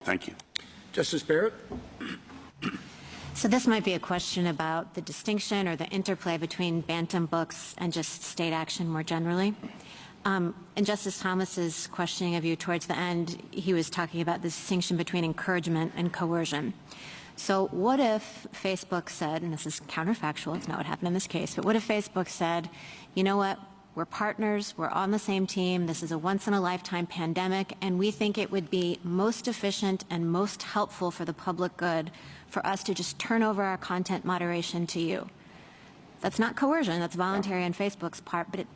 Thank you. Justice Barrett? So this might be a question about the distinction or the interplay between bantam books and just state action more generally. In Justice Thomas's questioning of you towards the end, he was talking about the distinction between encouragement and coercion. So what if Facebook said, and this is counterfactual, it's not what happened in this case, but what if Facebook said, you know what, we're partners, we're on the same team, this is a once-in-a-lifetime pandemic, and we think it would be most efficient and most helpful for the public good for us to just turn over our content moderation to you. That's not coercion, that's voluntary on Facebook's part, but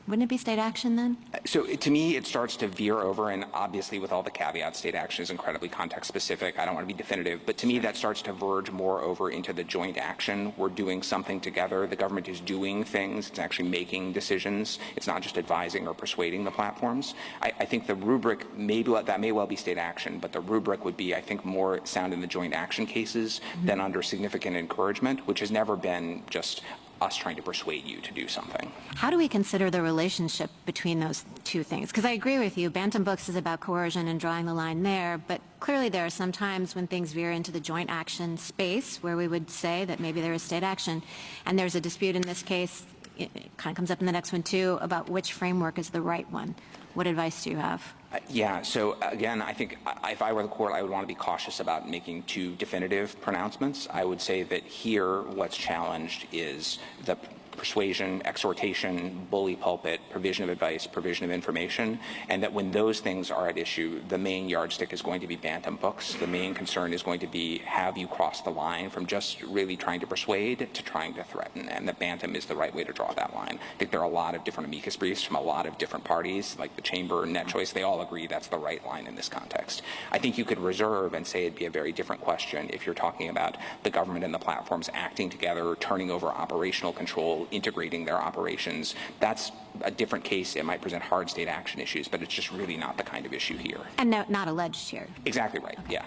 wouldn't it be state action then? So to me, it starts to veer over, and obviously with all the caveats, state action is incredibly context specific. I don't want to be definitive, but to me that starts to verge more over into the joint action. We're doing something together. The government is doing things. It's actually making decisions. It's not just advising or persuading the platforms. I think the rubric, that may well be state action, but the rubric would be, I think, more sound in the joint action cases than under significant encouragement, which has never been just us trying to persuade you to do something. How do we consider the relationship between those two things? Because I agree with you, bantam books is about coercion and drawing the line there, but clearly there are some times when things veer into the joint action space where we would say that maybe there is state action, and there's a dispute in this case, it kind of comes up in the next one too, about which framework is the right one. What advice do you have? Yeah, so again, I think if I were the court, I would want to be cautious about making too definitive pronouncements. I would say that here what's challenged is the persuasion, exhortation, bully pulpit, provision of advice, provision of information, and that when those things are at issue, the main yardstick is going to be bantam books. The main concern is going to be, have you crossed the line from just really trying to persuade to trying to threaten, and that bantam is the right way to draw that line. I think there are a lot of different amicus briefs from a lot of different parties, like the Chamber, Net Choice, they all agree that's the right line in this context. I think you could reserve and say it'd be a very different question if you're talking about the government and the platforms acting together, turning over operational control, integrating their operations. That's a different case. It might present hard state action issues, but it's just really not the kind of issue here. And not alleged here. Exactly right, okay.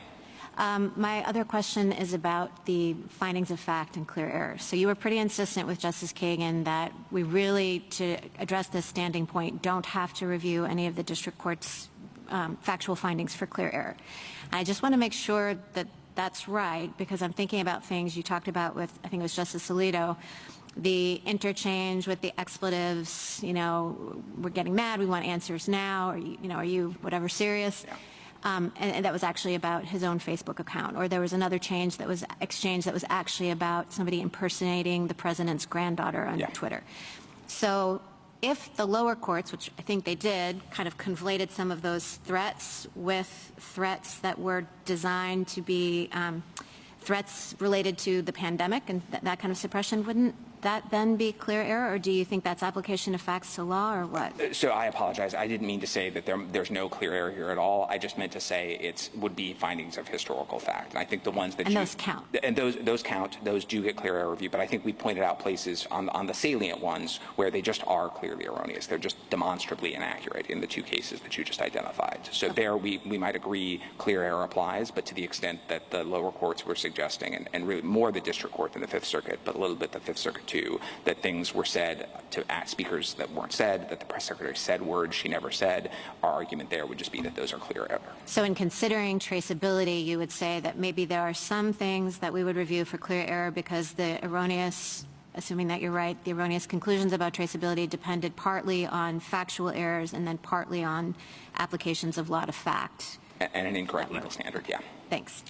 Yeah. My other question is about the findings of fact and clear error. So you were pretty insistent with Justice Kagan that we really, to address this standing point, don't have to review any of the district court's factual findings for clear error. And I just want to make sure that that's right, because I'm thinking about things you talked about with, I think it was Justice Alito, the interchange with the expletives, you know, we're getting mad, we want answers now, or, you know, are you whatever serious? Yeah. And that was actually about his own Facebook account. Or there was another change that was exchanged that was actually about somebody impersonating the president's granddaughter on Twitter. So if the lower courts, which I think they did, kind of conflated some of those threats with threats that were designed to be threats related to the pandemic and that kind of suppression, wouldn't that then be clear error, or do you think that's application of facts to law, or what? So I apologize. I didn't mean to say that there's no clear error here at all. I just meant to say it would be findings of historical fact. And I think the ones that those count. And those count. Those do get clear error review. But I think we pointed out places on the salient ones where they just are clearly erroneous. They're just demonstrably inaccurate in the two cases that you just identified. So there we might agree clear error applies, but to the extent that the lower courts were suggesting, and really more the district court than the Fifth Circuit, but a little bit the Fifth Circuit too, that things were said to speakers that weren't said, that the press secretary said words she never said, our argument there would just be that those are clear error. So in considering traceability, you would say that maybe there are some things that we would review for clear error because the erroneous, assuming that you're right, the erroneous conclusions about traceability depended partly on factual errors and then partly on applications of law to fact. And an incorrect legal standard, yeah. Thanks.